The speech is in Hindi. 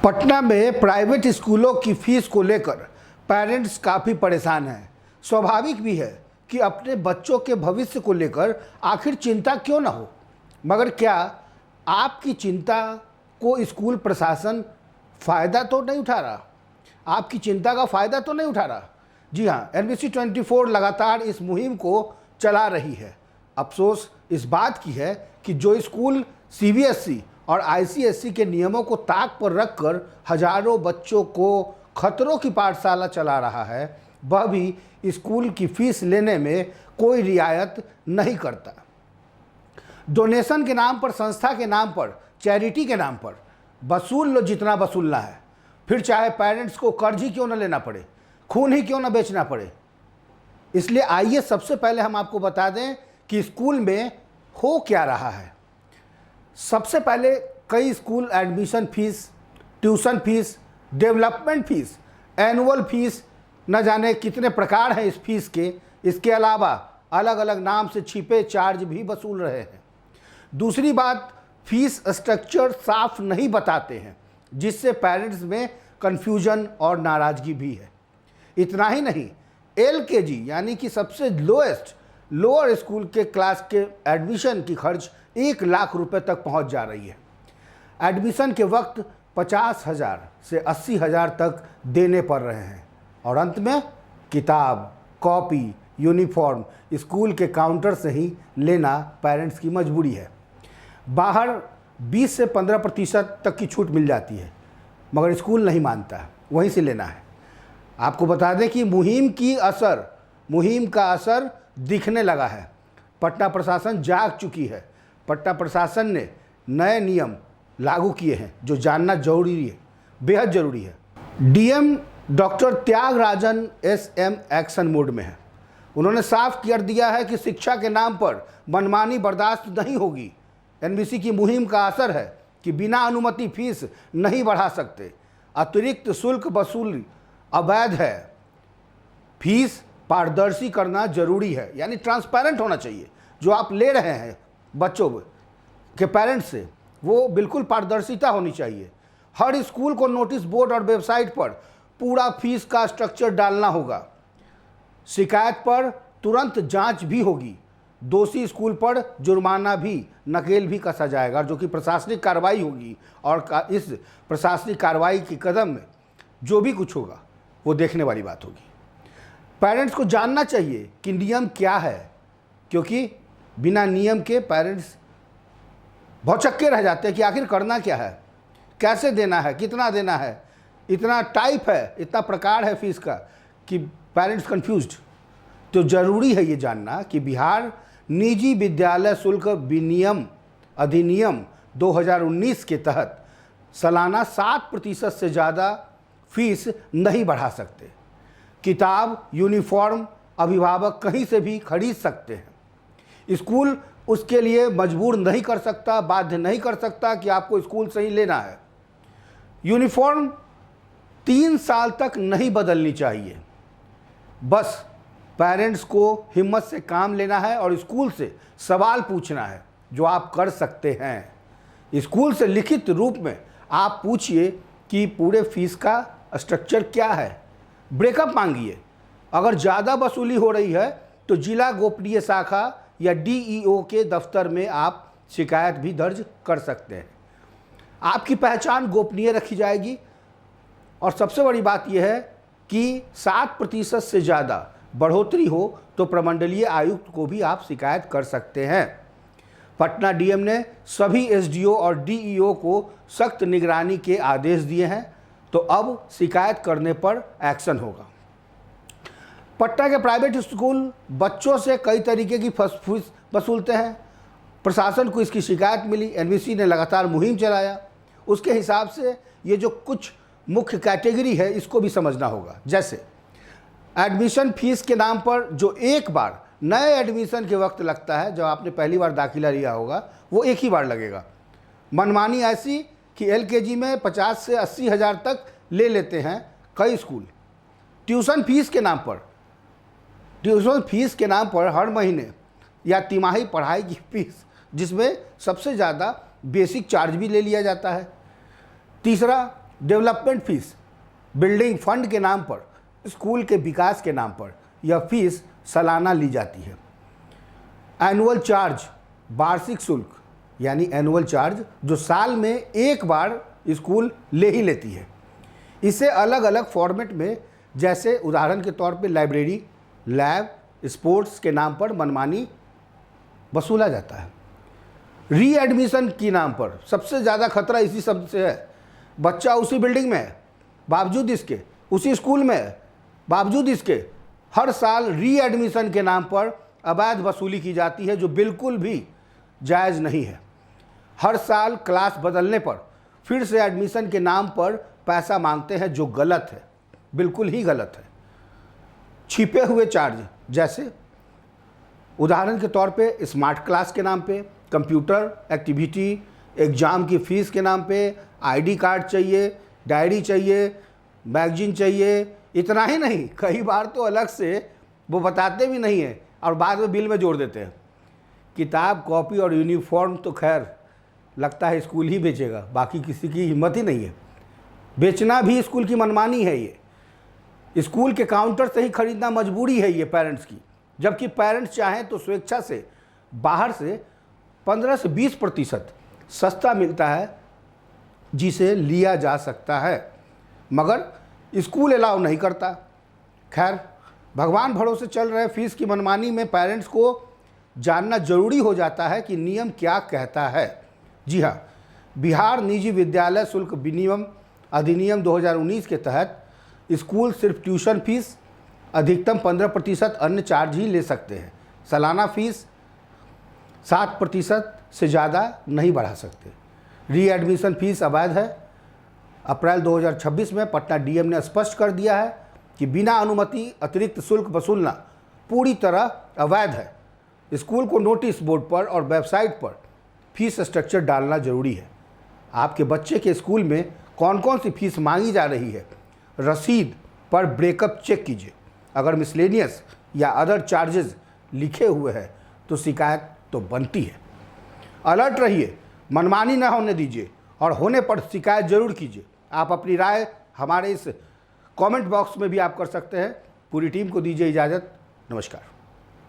पटना में प्राइवेट स्कूलों की फीस को लेकर पेरेंट्स काफ़ी परेशान हैं। स्वाभाविक भी है कि अपने बच्चों के भविष्य को लेकर आखिर चिंता क्यों ना हो, मगर क्या आपकी चिंता को स्कूल प्रशासन फ़ायदा तो नहीं उठा रहा? आपकी चिंता का फ़ायदा तो नहीं उठा रहा? जी हाँ, NBC 24 लगातार इस मुहिम को चला रही है। अफसोस इस बात की है कि जो स्कूल CBSE और ICSE के नियमों को ताक पर रखकर हजारों बच्चों को खतरों की पाठशाला चला रहा है, वह भी स्कूल की फीस लेने में कोई रियायत नहीं करता। डोनेशन के नाम पर, संस्था के नाम पर, चैरिटी के नाम पर वसूल लो जितना वसूलना है, फिर चाहे पेरेंट्स को कर्ज ही क्यों न लेना पड़े, खून ही क्यों न बेचना पड़े। इसलिए आइए सबसे पहले हम आपको बता दें कि स्कूल में हो क्या रहा है। सबसे पहले कई school admission fees, tuition fees, development fees, annual fees, न जाने कितने प्रकार हैं इस फीस के। इसके अलावा अलग अलग नाम से छिपे चार्ज भी वसूल रहे हैं। दूसरी बात, फीस स्ट्रक्चर साफ नहीं बताते हैं, जिससे पेरेंट्स में कन्फ्यूजन और नाराज़गी भी है। इतना ही नहीं, LKG यानी कि सबसे लोअर स्कूल के क्लास के एडमिशन की खर्च 1 लाख रुपए तक पहुंच जा रही है। एडमिशन के वक्त 50,000 से 80,000 तक देने पड़ रहे हैं और अंत में किताब, कॉपी, यूनिफॉर्म स्कूल के काउंटर से ही लेना पेरेंट्स की मजबूरी है। बाहर 20 से 15% तक की छूट मिल जाती है, मगर स्कूल नहीं मानता, वहीं से लेना है। आपको बता दें कि मुहिम का असर दिखने लगा है। पटना प्रशासन जाग चुकी है। पटना प्रशासन ने नए नियम लागू किए हैं जो जानना जरूरी है, बेहद ज़रूरी है। DM doctor Tyagarajan SM action mode में है। उन्होंने साफ कर दिया है कि शिक्षा के नाम पर मनमानी बर्दाश्त नहीं होगी। NBC की मुहिम का असर है कि बिना अनुमति फीस नहीं बढ़ा सकते। अतिरिक्त शुल्क वसूली अवैध है। फीस पारदर्शी करना जरूरी है, यानी ट्रांसपेरेंट होना चाहिए। जो आप ले रहे हैं बच्चों के पेरेंट्स से, वो बिल्कुल पारदर्शिता होनी चाहिए। हर स्कूल को नोटिस बोर्ड और वेबसाइट पर पूरा फीस का स्ट्रक्चर डालना होगा। शिकायत पर तुरंत जांच भी होगी। दोषी स्कूल पर जुर्माना भी, नकेल भी कसा जाएगा, जो कि प्रशासनिक कार्रवाई होगी। और इस प्रशासनिक कार्रवाई के कदम में जो भी कुछ होगा वो देखने वाली बात होगी। पेरेंट्स को जानना चाहिए कि नियम क्या है, क्योंकि बिना नियम के पेरेंट्स भौचक्के रह जाते हैं कि आखिर करना क्या है, कैसे देना है, कितना देना है। इतना टाइप है, इतना प्रकार है फीस का कि पेरेंट्स कंफ्यूज्ड। तो ज़रूरी है ये जानना कि बिहार निजी विद्यालय शुल्क विनियम अधिनियम 2019 के तहत सालाना 7% से ज़्यादा फीस नहीं बढ़ा सकते। किताब, यूनिफॉर्म अभिभावक कहीं से भी खरीद सकते हैं। स्कूल उसके लिए मजबूर नहीं कर सकता, बाध्य नहीं कर सकता कि आपको स्कूल से ही लेना है। यूनिफॉर्म 3 साल तक नहीं बदलनी चाहिए। बस पेरेंट्स को हिम्मत से काम लेना है और स्कूल से सवाल पूछना है, जो आप कर सकते हैं। स्कूल से लिखित रूप में आप पूछिए कि पूरे फीस का स्ट्रक्चर क्या है। ब्रेकअप मांगिए। अगर ज़्यादा वसूली हो रही है तो जिला गोपनीय शाखा या DEO के दफ्तर में आप शिकायत भी दर्ज कर सकते हैं। आपकी पहचान गोपनीय रखी जाएगी। और सबसे बड़ी बात यह है कि 7% से ज़्यादा बढ़ोतरी हो तो प्रमंडलीय आयुक्त को भी आप शिकायत कर सकते हैं। पटना DM ने सभी SDO और DEO को सख्त निगरानी के आदेश दिए हैं, तो अब शिकायत करने पर एक्शन होगा। पटना के प्राइवेट स्कूल बच्चों से कई तरीके की फीस वसूलते हैं। प्रशासन को इसकी शिकायत मिली, NBC ने लगातार मुहिम चलाया। उसके हिसाब से ये जो कुछ मुख्य कैटेगरी है इसको भी समझना होगा। जैसे एडमिशन फीस के नाम पर जो एक बार नए एडमिशन के वक्त लगता है, जब आपने पहली बार दाखिला लिया होगा, वो एक ही बार लगेगा। मनमानी ऐसी कि LKG में 50 से 80,000 तक ले लेते हैं कई स्कूल। ट्यूशन फीस के नाम पर हर महीने या तिमाही पढ़ाई की फीस, जिसमें सबसे ज़्यादा बेसिक चार्ज भी ले लिया जाता है। तीसरा, डेवलपमेंट फीस बिल्डिंग फंड के नाम पर, स्कूल के विकास के नाम पर यह फीस सालाना ली जाती है। एनुअल चार्ज वार्षिक शुल्क यानी एनुअल चार्ज जो साल में एक बार स्कूल ले ही लेती है। इसे अलग अलग फॉर्मेट में, जैसे उदाहरण के तौर पे लाइब्रेरी, लैब, स्पोर्ट्स के नाम पर मनमानी वसूला जाता है। रीएडमिशन के नाम पर सबसे ज़्यादा खतरा इसी शब्द से है। बच्चा उसी बिल्डिंग में है, बावजूद इसके, उसी स्कूल में है, बावजूद इसके हर साल रीएडमिशन के नाम पर अवैध वसूली की जाती है, जो बिल्कुल भी जायज़ नहीं है। हर साल क्लास बदलने पर फिर से एडमिशन के नाम पर पैसा मांगते हैं, जो गलत है, बिल्कुल ही गलत है। छिपे हुए चार्ज, जैसे उदाहरण के तौर पे स्मार्ट क्लास के नाम पे, कंप्यूटर एक्टिविटी, एग्ज़ाम की फ़ीस के नाम पे, आईडी कार्ड चाहिए, डायरी चाहिए, मैगजीन चाहिए। इतना ही नहीं, कई बार तो अलग से वो बताते भी नहीं हैं और बाद में बिल में जोड़ देते हैं। किताब, कॉपी और यूनिफॉर्म तो खैर लगता है स्कूल ही बेचेगा, बाकी किसी की हिम्मत ही नहीं है। बेचना भी स्कूल की मनमानी है। ये स्कूल के काउंटर से ही खरीदना मजबूरी है ये पेरेंट्स की, जबकि पेरेंट्स चाहें तो स्वेच्छा से बाहर से 15 से 20% सस्ता मिलता है, जिसे लिया जा सकता है, मगर स्कूल अलाउ नहीं करता। खैर, भगवान भरोसे चल रहे फीस की मनमानी में पेरेंट्स को जानना जरूरी हो जाता है कि नियम क्या कहता है। जी हाँ, बिहार निजी विद्यालय शुल्क विनियम अधिनियम 2019 के तहत स्कूल सिर्फ ट्यूशन फीस अधिकतम 15% अन्य चार्ज ही ले सकते हैं। सालाना फीस 7% से ज़्यादा नहीं बढ़ा सकते। रीएडमिशन फीस अवैध है। अप्रैल 2026 में पटना डीएम ने स्पष्ट कर दिया है कि बिना अनुमति अतिरिक्त शुल्क वसूलना पूरी तरह अवैध है। स्कूल को नोटिस बोर्ड पर और वेबसाइट पर फीस स्ट्रक्चर डालना जरूरी है। आपके बच्चे के स्कूल में कौन कौन सी फीस मांगी जा रही है, रसीद पर ब्रेकअप चेक कीजिए। अगर मिसलेनियस या अदर चार्जेस लिखे हुए हैं तो शिकायत तो बनती है। अलर्ट रहिए, मनमानी न होने दीजिए और होने पर शिकायत जरूर कीजिए। आप अपनी राय हमारे इस कमेंट बॉक्स में भी आप कर सकते हैं। पूरी टीम को दीजिए इजाज़त। नमस्कार।